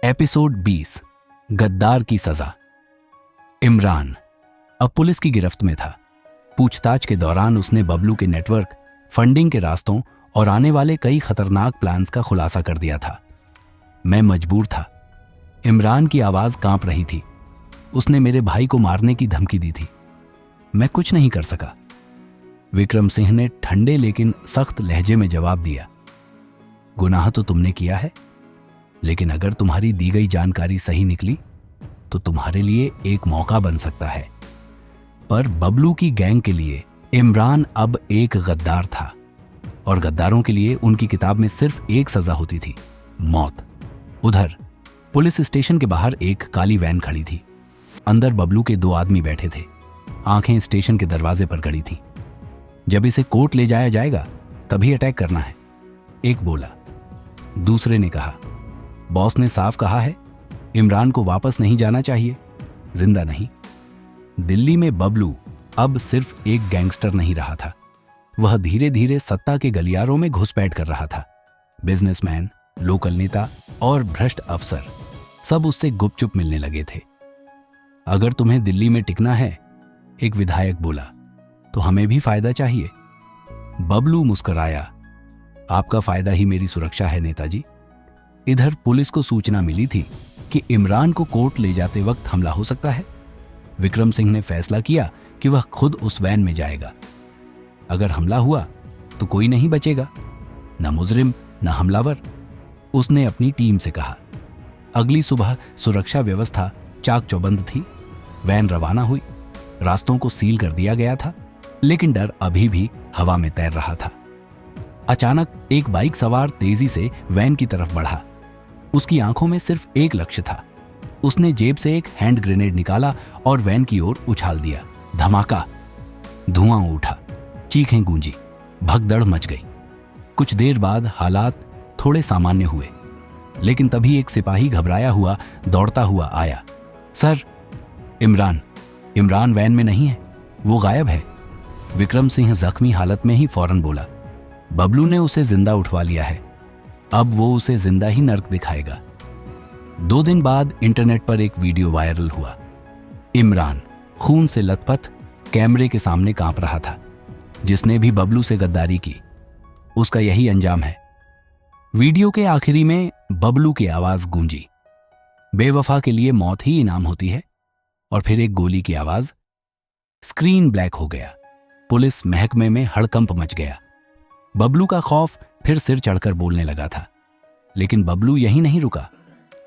Episode 20 गद्दार की सजा। इमरान अब पुलिस की गिरफ्त में था। पूछताछ के दौरान उसने बबलू के नेटवर्क, फंडिंग के रास्तों और आने वाले कई खतरनाक प्लान्स का खुलासा कर दिया था। मैं मजबूर था। इमरान की आवाज कांप रही थी। उसने मेरे भाई को मारने की धमकी दी थी। मैं कुछ नहीं कर सका। विक्रम सिंह ने ठंडे लेकिन सख्त लहजे में जवाब दिया, गुनाह तो तुमने किया है, लेकिन अगर तुम्हारी दी गई जानकारी सही निकली तो तुम्हारे लिए एक मौका बन सकता है। पर बबलू की गैंग के लिए इमरान अब एक गद्दार था और गद्दारों के लिए उनकी किताब में सिर्फ एक सजा होती थी, मौत। उधर पुलिस स्टेशन के बाहर एक काली वैन खड़ी थी। अंदर बबलू के 2 आदमी बैठे थे। आंखें स्टेशन के दरवाजे पर गड़ी थी। जब इसे कोर्ट ले जाया जाएगा तभी अटैक करना है, एक बोला। दूसरे ने कहा, बॉस ने साफ कहा है, इमरान को वापस नहीं जाना चाहिए, जिंदा नहीं। दिल्ली में बबलू अब सिर्फ एक गैंगस्टर नहीं रहा था। वह धीरे धीरे सत्ता के गलियारों में घुसपैठ कर रहा था। बिजनेसमैन, लोकल नेता और भ्रष्ट अफसर सब उससे गुपचुप मिलने लगे थे। अगर तुम्हें दिल्ली में टिकना है, एक विधायक बोला, तो हमें भी फायदा चाहिए। बबलू मुस्कुराया, आपका फायदा ही मेरी सुरक्षा है नेताजी। इधर पुलिस को सूचना मिली थी कि इमरान को कोर्ट ले जाते वक्त हमला हो सकता है। विक्रम सिंह ने फैसला किया कि वह खुद उस वैन में जाएगा। अगर हमला हुआ तो कोई नहीं बचेगा, न मुजरिम न हमलावर, उसने अपनी टीम से कहा। अगली सुबह सुरक्षा व्यवस्था चाक चौबंद थी। वैन रवाना हुई। रास्तों को सील कर दिया गया था, लेकिन डर अभी भी हवा में तैर रहा था। अचानक एक बाइक सवार तेजी से वैन की तरफ बढ़ा। उसकी आंखों में सिर्फ एक लक्ष्य था। उसने जेब से एक हैंड ग्रेनेड निकाला और वैन की ओर उछाल दिया। धमाका, धुआं उठा, चीखें गूंजी, भगदड़ मच गई। कुछ देर बाद हालात थोड़े सामान्य हुए, लेकिन तभी एक सिपाही घबराया हुआ दौड़ता हुआ आया। सर, इमरान वैन में नहीं है, वो गायब है। विक्रम सिंह जख्मी हालत में ही फौरन बोला, बबलू ने उसे जिंदा उठवा लिया है, अब वो उसे जिंदा ही नर्क दिखाएगा। 2 दिन बाद इंटरनेट पर एक वीडियो वायरल हुआ। इमरान खून से लथपथ कैमरे के सामने कांप रहा था। जिसने भी बबलू से गद्दारी की, उसका यही अंजाम है। वीडियो के आखिरी में बबलू की आवाज गूंजी, बेवफा के लिए मौत ही इनाम होती है। और फिर एक गोली की आवाज। स्क्रीन ब्लैक हो गया। पुलिस महकमे में हड़कंप मच गया। बबलू का खौफ फिर सिर चढ़कर बोलने लगा था। लेकिन बबलू यहीं नहीं रुका।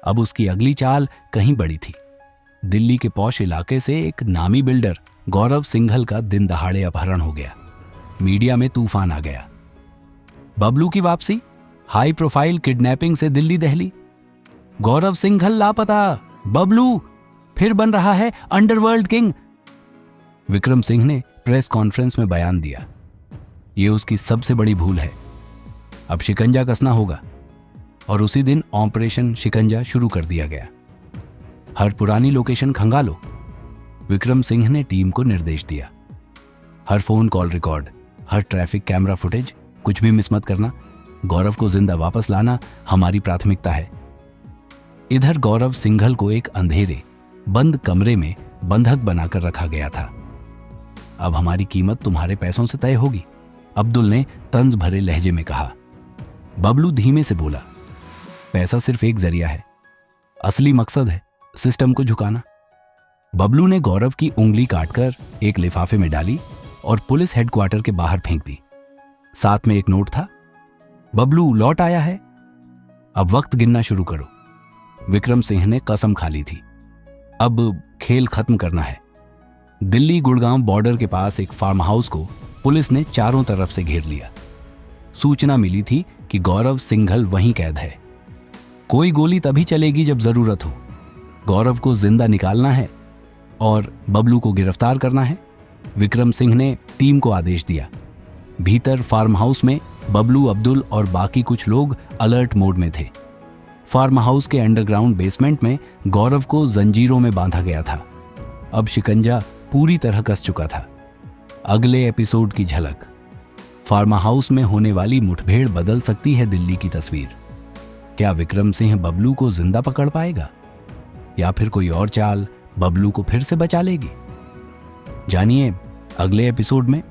अब उसकी अगली चाल कहीं बड़ी थी। दिल्ली के पॉश इलाके से एक नामी बिल्डर गौरव सिंघल का दिन दहाड़े अपहरण हो गया। मीडिया में तूफान आ गया। बबलू की वापसी, हाई प्रोफाइल किडनैपिंग से दिल्ली दहली। गौरव सिंघल लापता, बबलू फिर बन रहा है अंडरवर्ल्ड किंग। विक्रम सिंह ने प्रेस कॉन्फ्रेंस में बयान दिया, यह उसकी सबसे बड़ी भूल है। अब शिकंजा कसना होगा। और उसी दिन ऑपरेशन शिकंजा शुरू कर दिया गया। हर पुरानी लोकेशन खंगालो, विक्रम सिंह ने टीम को निर्देश दिया। हर फोन कॉल रिकॉर्ड, हर ट्रैफिक कैमरा फुटेज, कुछ भी मिस मत करना। गौरव को जिंदा वापस लाना हमारी प्राथमिकता है। इधर गौरव सिंघल को एक अंधेरे बंद कमरे में बंधक बनाकर रखा गया था। अब हमारी कीमत तुम्हारे पैसों से तय होगी, अब्दुल ने तंज भरे लहजे में कहा। बबलू धीमे से बोला, पैसा सिर्फ एक जरिया है, असली मकसद है सिस्टम को झुकाना। बबलू ने गौरव की उंगली काटकर एक लिफाफे में डाली और पुलिस हेडक्वार्टर के बाहर फेंक दी। साथ में एक नोट था, बबलू लौट आया है, अब वक्त गिनना शुरू करो। विक्रम सिंह ने कसम खा ली थी, अब खेल खत्म करना है। दिल्ली गुड़गांव बॉर्डर के पास एक फार्म हाउस को पुलिस ने चारों तरफ से घेर लिया। सूचना मिली थी कि गौरव सिंघल वहीं कैद है। कोई गोली तभी चलेगी जब जरूरत हो। गौरव को जिंदा निकालना है और बबलू को गिरफ्तार करना है। विक्रम सिंह ने टीम को आदेश दिया। भीतर फार्म हाउस में बबलू, अब्दुल और बाकी कुछ लोग अलर्ट मोड में थे। फार्म हाउस के अंडरग्राउंड बेसमेंट में गौरव को जंजीरों में बांधा गया था। अब शिकंजा पूरी तरह कस चुका था। अगले एपिसोड की झलक। फार्म हाउस में होने वाली मुठभेड़ बदल सकती है दिल्ली की तस्वीर। क्या विक्रम सिंह बबलू को जिंदा पकड़ पाएगा या फिर कोई और चाल बबलू को फिर से बचा लेगी? जानिए अगले एपिसोड में।